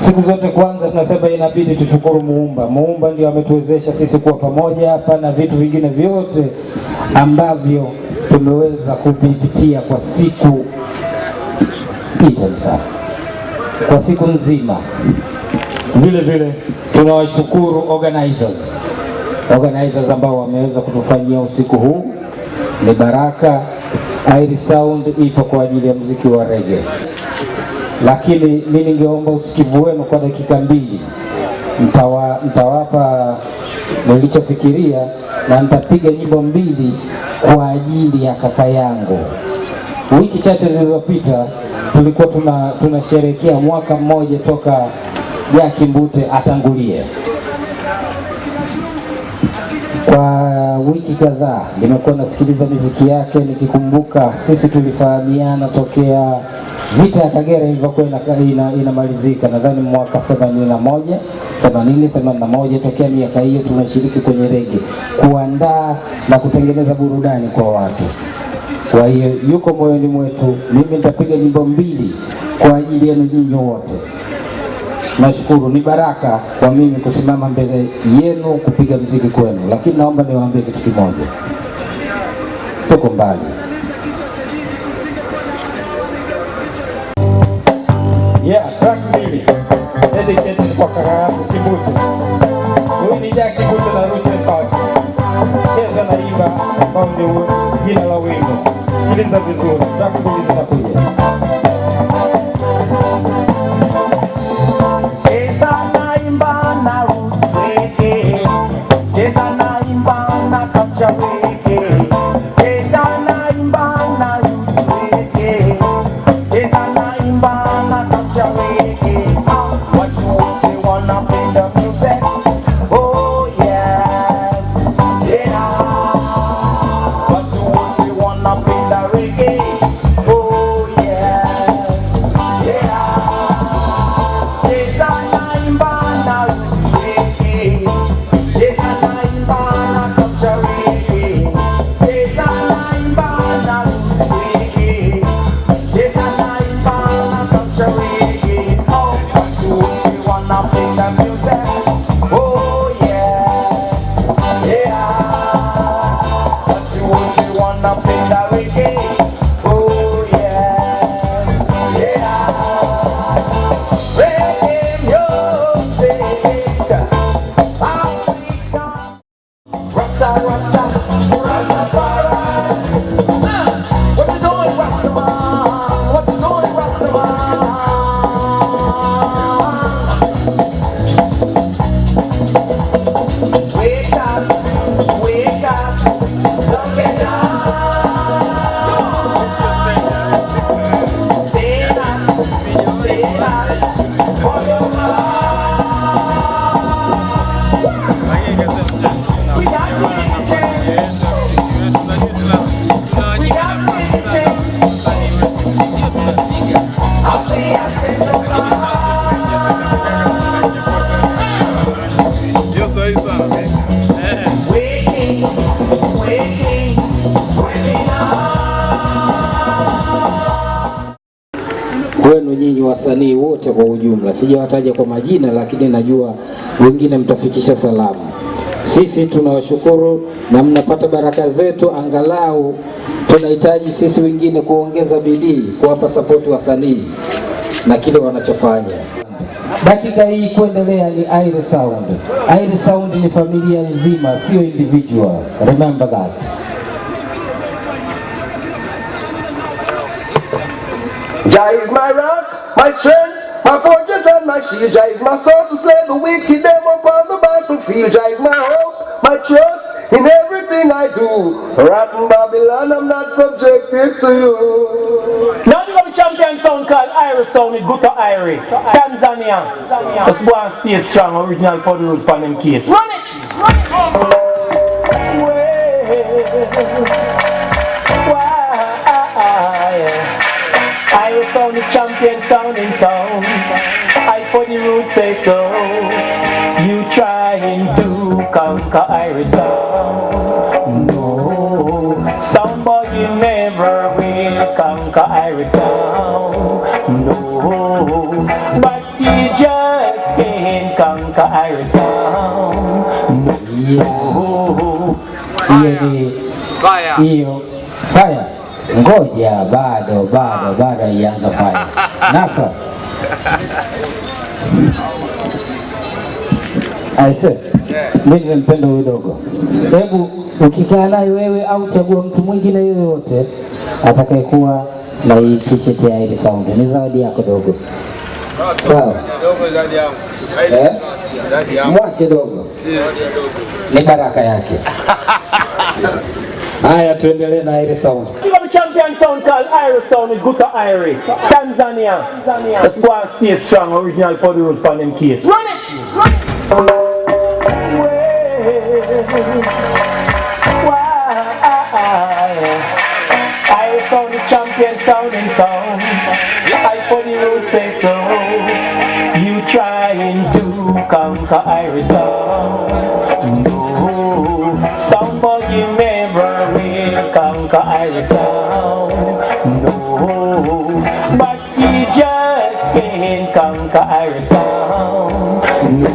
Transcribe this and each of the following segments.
Siku zote kwanza tunasema inabidi tushukuru Muumba. Muumba ndio ametuwezesha sisi kuwa pamoja hapa na vitu vingine vyote ambavyo tumeweza kupitia kwa siku kwa siku nzima. Vile vile tunawashukuru organizers ambao wameweza kutufanyia usiku huu. Ni baraka. Irie Sound ipo kwa ajili ya muziki wa reggae. Lakini mimi ningeomba usikivu wenu kwa dakika 2. Nitawapa nilichofikiria na nitapiga nyimbo 2 kwa ajili ya kaka yangu. Wiki chache zilizopita tulikuwa tunasherehekea mwaka mmoja toka Jaki Mbute atangulie. Kwa wiki kadhaa nimekuwa nasikiliza muziki yake nikikumbuka sisi tulifahamiana tokea vita ya Kagera ilivyokuwa inamalizika, nadhani mwaka 81 tokea miaka hiyo tunashiriki kwenye reggae, kuandaa na kutengeneza burudani kwa watu. Kwa hiyo yuko moyoni mwetu. Mimi nitapiga nyimbo 2 kwa ajili yenu nyinyi wote. Nashukuru, ni baraka kwa mimi kusimama mbele yenu kupiga muziki kwenu, lakini naomba niwaambie kitu kimoja. Tuko mbali. Track 2 dedicated kwa kaka yangu Kibo. Huyu ni Jaki Mbute na Russell Party. Cheza na imba ambao ndio jina la wimbo. Sikiliza vizuri, track 2 zinakuja. Kwenu nyinyi wasanii wote kwa ujumla, sijawataja kwa majina lakini najua wengine mtafikisha salamu. Sisi tunawashukuru na mnapata baraka zetu, angalau tunahitaji sisi wengine kuongeza bidii kuwapa support wasanii na kile wanachofanya. Dakika hii kuendelea ni Irie Sound. Irie Sound ni familia nzima, sio individual. Remember that. Jah is my rock, my strength, my fortress and my shield. Jah is my sword to slay the wicked them upon the battlefield. Jah is my hope, my trust in everything I do. Rotten Babylon, I'm not subjected to you. Now you got a champion sound called Irie Sound with Guto Irie, Tanzania. Let's go and stay strong, original for the rules for them kids. Run it! Run it! Irie Sound, the champion sound in town. I for the roots say so. You trying to conquer Irie Sound? No, some boy you never will conquer Irie Sound. No, but you just conquer Irie Sound. Yeah. Hiyo fire. Ngoja bado ianza fire. Nasa. Aise. Mimi nimempenda huyo dogo. Hebu ukikaa naye wewe au chagua mtu mwingine yoyote atakayekuwa na hii t-shirt ya Irie Sound. Ni zawadi yako dogo. Sawa. Dogo zawadi yangu. Mwache dogo. Ni baraka yake. Haya, tuendelee na Irie Sound. We have a champion sound called Irie Sound with Guta Irie. Tanzania. The squad stays strong, original for the rules for them case. Run it! Irie Sound, the champion sound in town. I for the rules say so. You trying to conquer Irie Sound. No, sound boy you never will conquer Irie Sound. No, but you just can't conquer Irie Sound. No,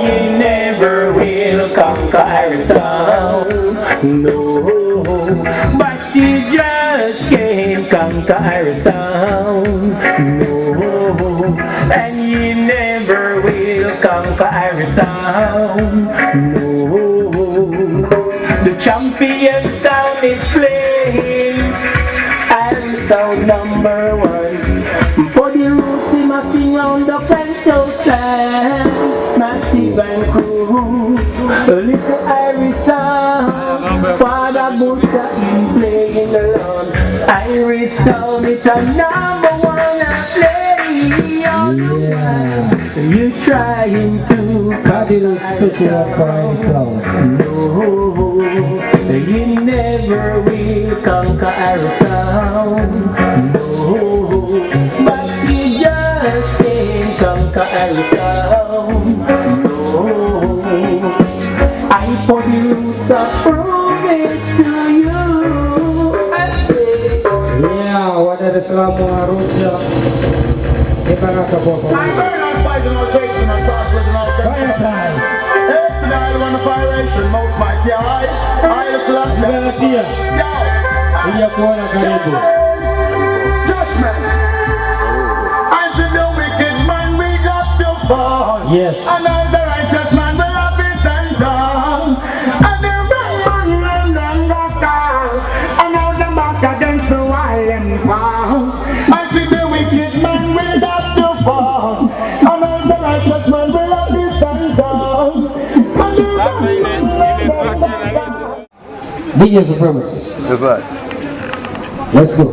you never will conquer Irie Sound. No, but you just can't conquer Irie Sound. No, and you never will conquer Irie Sound. No, the champion sound is playing. Irie Sound number one. For the roots, he must sing round the Pento stand. Massive and crew. Listen, Irie Sound. Father Buddha in playing alone. Irie Sound, it's a number one I play. Yeah. You trying to Fabulous special for Irie Sound. No, you never will conquer Irie Sound. No, but you just can't conquer Irie Sound. No, I for the roots I prove it to you. I say, Yeah, wa Dar es Salaam wa Arusha. Ni baraka kwa I'm very nice fighting our Jason and sausage and all Fire time. Hey, tonight I want a firation, most mighty I select Galatia. Kuja kuona karibu. Judgment. I see the wicked man we got to fall. Yes. And all the righteous man will have his stand down. And the wrong man will then go down. And all the back against the wall and fall. I see the wicked man we got to fall. And all the righteous man will have his stand down. And the wrong man will then go down. DJ Supremacy. That's right. Let's go.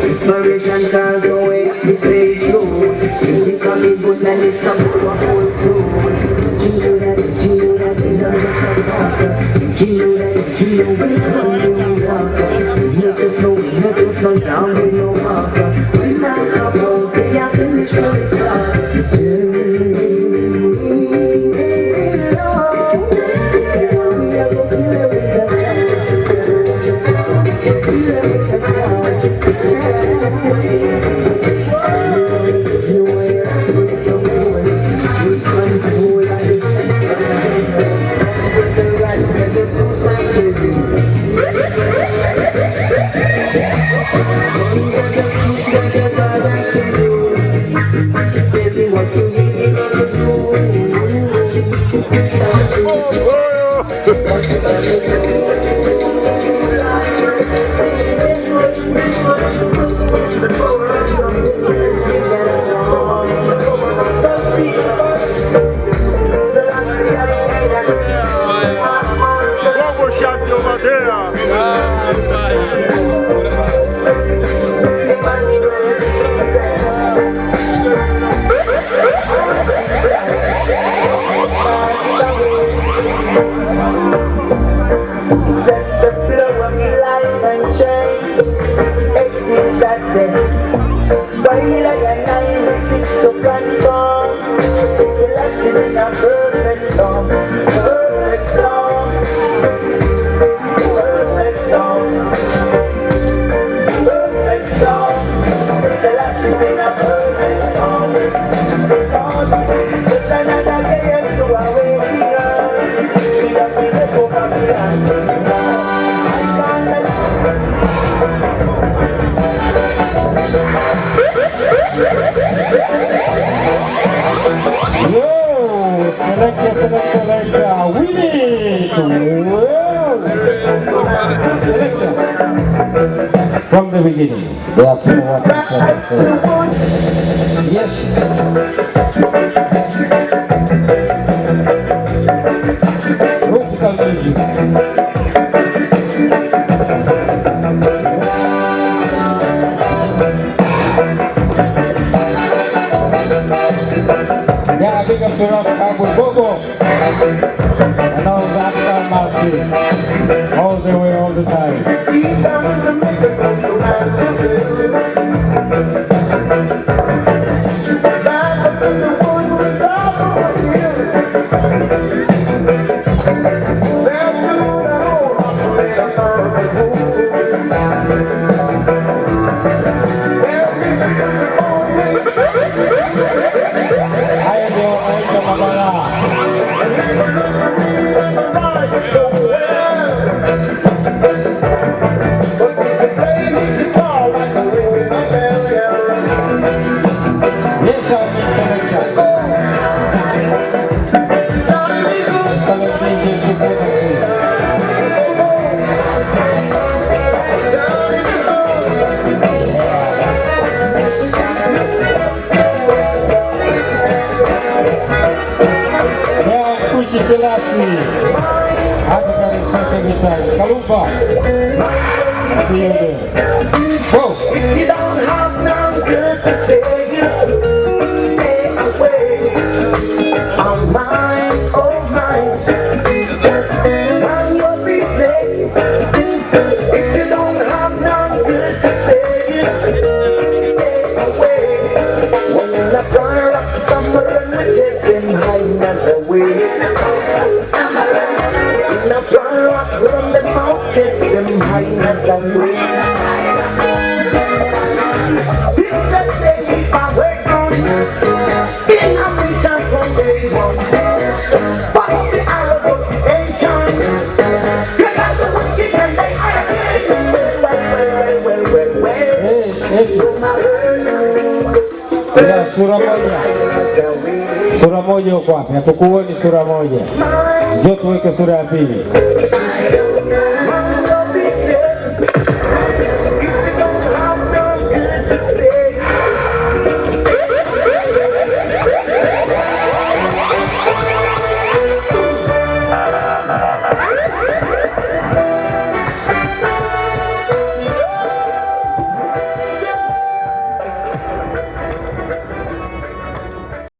Inspiration cars away, it's very true. You think I'm a good man, it's a good one, too. You know that, you don't just a talker. down with no marker. We knock about, they are finished when we start. From the beginning, they have to know what to say. Yes. Vertical music. Yeah, big up to us, Cowboy Bobo. And all that massive. All the way, all the time. Kalumba. See you there. Whoa. If you don't have no good to say, stay away. On mine, oh mine. Mind your business. If you don't have no good to say, stay away. When the fire of summer and witches them hide us away. The fire of the mountains them hide us away. Since that day I wake on in a mission from day one. But the arrows of creation, you got the wicked and they are well. So my Sura moja uko wapi? Hatukuoni sura moja. Njoo tuweke sura ya pili.